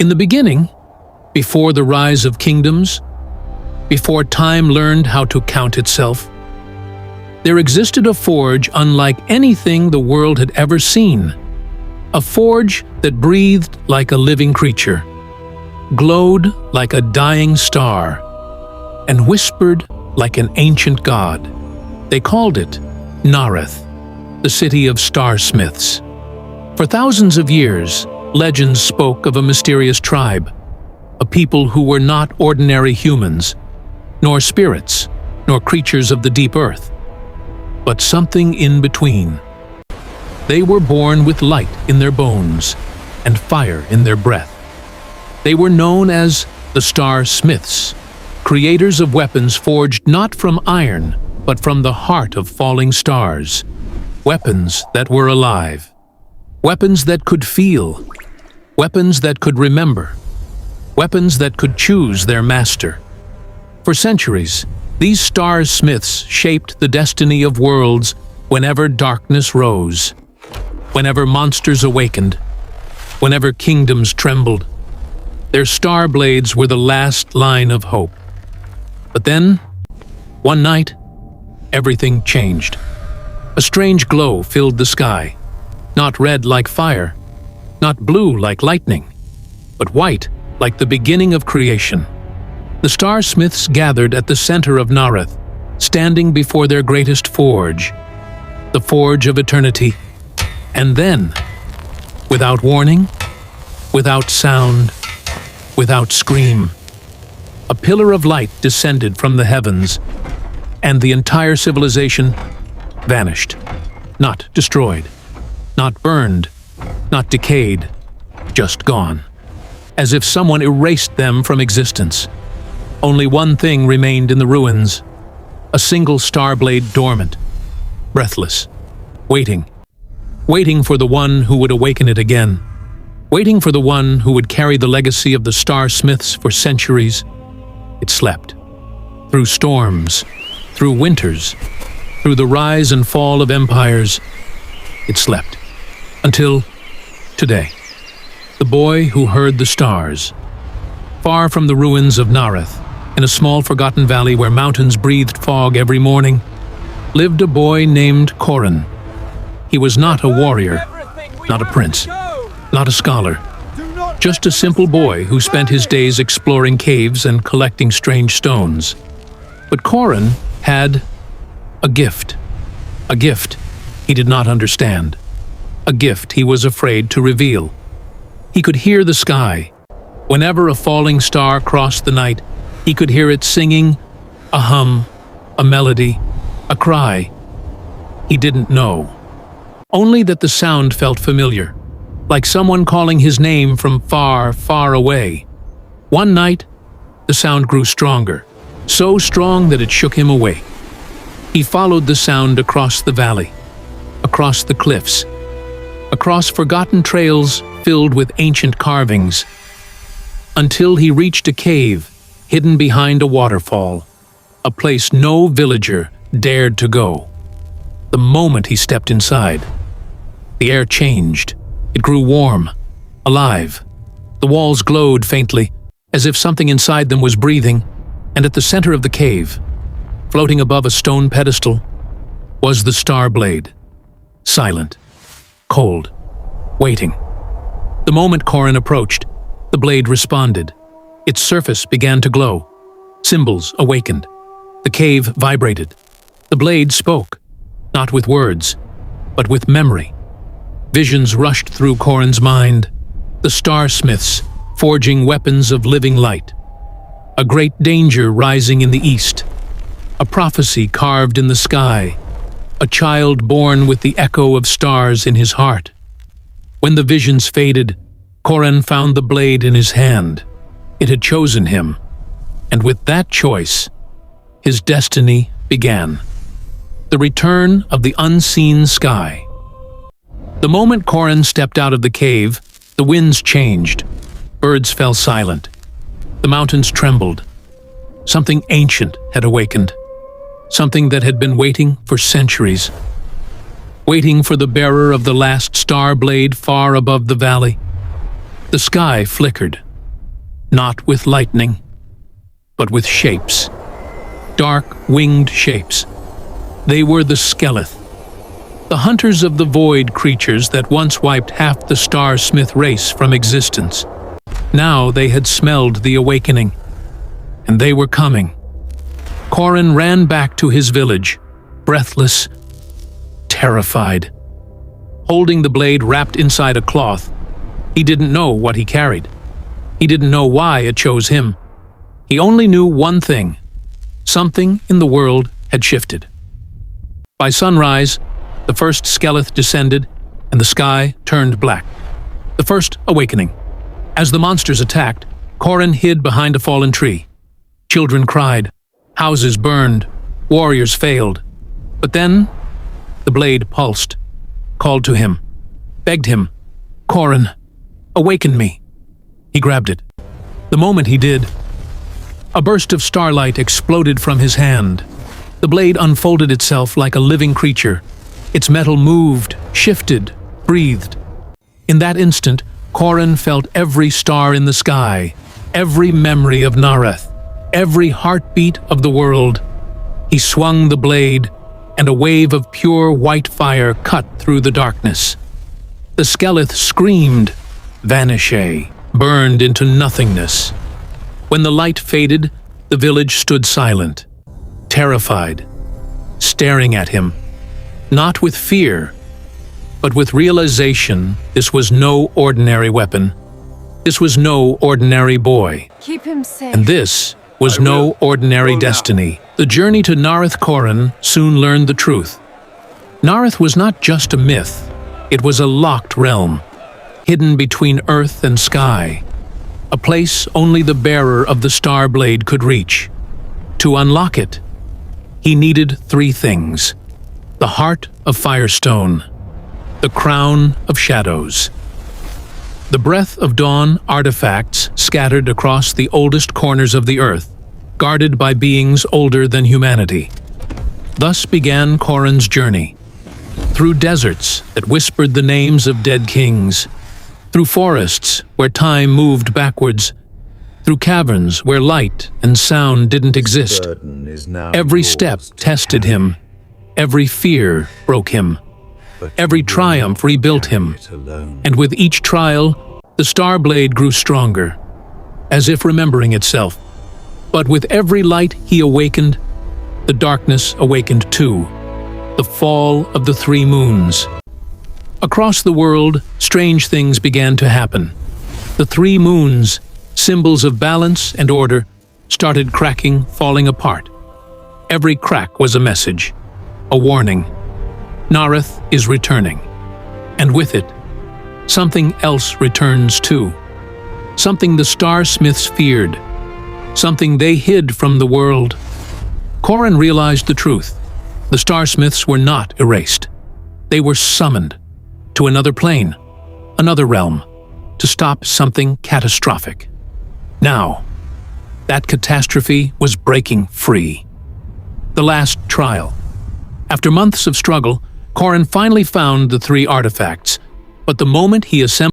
In the beginning, before the rise of kingdoms, before time learned how to count itself, there existed a forge unlike anything the world had ever seen. A forge that breathed like a living creature, glowed like a dying star, and whispered like an ancient god. They called it Nareth, the city of starsmiths. For thousands of years, legends spoke of a mysterious tribe, a people who were not ordinary humans, nor spirits, nor creatures of the deep earth, but something in between. They were born with light in their bones and fire in their breath. They were known as the Starsmiths, creators of weapons forged not from iron, but from the heart of falling stars. Weapons that were alive. Weapons that could feel. Weapons that could remember. Weapons that could choose their master. For centuries, these Starsmiths shaped the destiny of worlds whenever darkness rose, whenever monsters awakened, whenever kingdoms trembled. Their star blades were the last line of hope. But then, one night, everything changed. A strange glow filled the sky, not red like fire, not blue like lightning, but white like the beginning of creation. The Starsmiths gathered at the center of Nareth, standing before their greatest forge, the forge of eternity. And then, without warning, without sound, without scream, a pillar of light descended from the heavens, and the entire civilization vanished. Not destroyed, not burned, not decayed, just gone. As if someone erased them from existence. Only one thing remained in the ruins, a single star blade dormant, breathless, waiting for the one who would awaken it again, waiting for the one who would carry the legacy of the Starsmiths for centuries. It slept. Through storms, through winters, through the rise and fall of empires, it slept. Until today, the boy who heard the stars. Far from the ruins of Nareth, in a small forgotten valley where mountains breathed fog every morning, lived a boy named Khoren. He was not a warrior, not a prince, not a scholar, just a simple boy who spent his days exploring caves and collecting strange stones. But Khoren had a gift he did not understand, a gift he was afraid to reveal. He could hear the sky. Whenever a falling star crossed the night, he could hear it singing, a hum, a melody, a cry. He didn't know. Only that the sound felt familiar, like someone calling his name from far, far away. One night, the sound grew stronger, so strong that it shook him awake. He followed the sound across the valley, across the cliffs, across forgotten trails filled with ancient carvings, until he reached a cave hidden behind a waterfall, a place no villager dared to go. The moment he stepped inside, the air changed. It grew warm, alive. The walls glowed faintly, as if something inside them was breathing, and at the center of the cave, floating above a stone pedestal, was the star blade, silent, cold, waiting. The moment Khoren approached, the blade responded. Its surface began to glow. Symbols awakened. The cave vibrated. The blade spoke, not with words, but with memory. Visions rushed through Khoren's mind, the Starsmiths forging weapons of living light. A great danger rising in the east. A prophecy carved in the sky. A child born with the echo of stars in his heart. When the visions faded, Khoren found the blade in his hand. It had chosen him, and with that choice, his destiny began. The return of the unseen sky. The moment Khoren stepped out of the cave, the winds changed. Birds fell silent. The mountains trembled. Something ancient had awakened. Something that had been waiting for centuries. Waiting for the bearer of the last star blade far above the valley. The sky flickered, not with lightning, but with shapes. Dark, winged shapes. They were the Skeleth, the hunters of the void creatures that once wiped half the Star-Smith race from existence. Now they had smelled the awakening, and they were coming. Khoren ran back to his village, breathless, terrified. Holding the blade wrapped inside a cloth, he didn't know what he carried. He didn't know why it chose him. He only knew one thing. Something in the world had shifted. By sunrise, the first Skeleth descended, and the sky turned black. The first awakening. As the monsters attacked, Khoren hid behind a fallen tree. Children cried. Houses burned. Warriors failed. But then, the blade pulsed, called to him, begged him, "Khoren, awaken me." He grabbed it. The moment he did, a burst of starlight exploded from his hand. The blade unfolded itself like a living creature. Its metal moved, shifted, breathed. In that instant, Khoren felt every star in the sky, every memory of Nareth, every heartbeat of the world. He swung the blade, and a wave of pure white fire cut through the darkness. The Skeleth screamed, vanishe, burned into nothingness. When the light faded, the village stood silent, terrified, staring at him, not with fear, but with realization this was no ordinary weapon. This was no ordinary boy. Keep him safe. And this was no ordinary destiny. The journey to Nareth Khoren soon learned the truth. Nareth was not just a myth. It was a locked realm, hidden between earth and sky, a place only the bearer of the Star Blade could reach. To unlock it, he needed three things: the heart of Firestone, the crown of shadows, the breath of dawn artifacts scattered across the oldest corners of the earth, guarded by beings older than humanity. Thus began Khoren's journey, through deserts that whispered the names of dead kings, through forests where time moved backwards, through caverns where light and sound didn't exist. Every step tested him, every fear broke him, every triumph rebuilt him, and with each trial, the Star Blade grew stronger, as if remembering itself. But with every light he awakened, the darkness awakened too, the fall of the three moons. Across the world, strange things began to happen. The three moons, symbols of balance and order, started cracking, falling apart. Every crack was a message, a warning. Nareth is returning. And with it, something else returns too. Something the Star-Smiths feared. Something they hid from the world. Khoren realized the truth. The Star-Smiths were not erased. They were summoned to another plane, another realm, to stop something catastrophic. Now, that catastrophe was breaking free. The last trial. After months of struggle, Khoren finally found the three artifacts, but the moment he assembled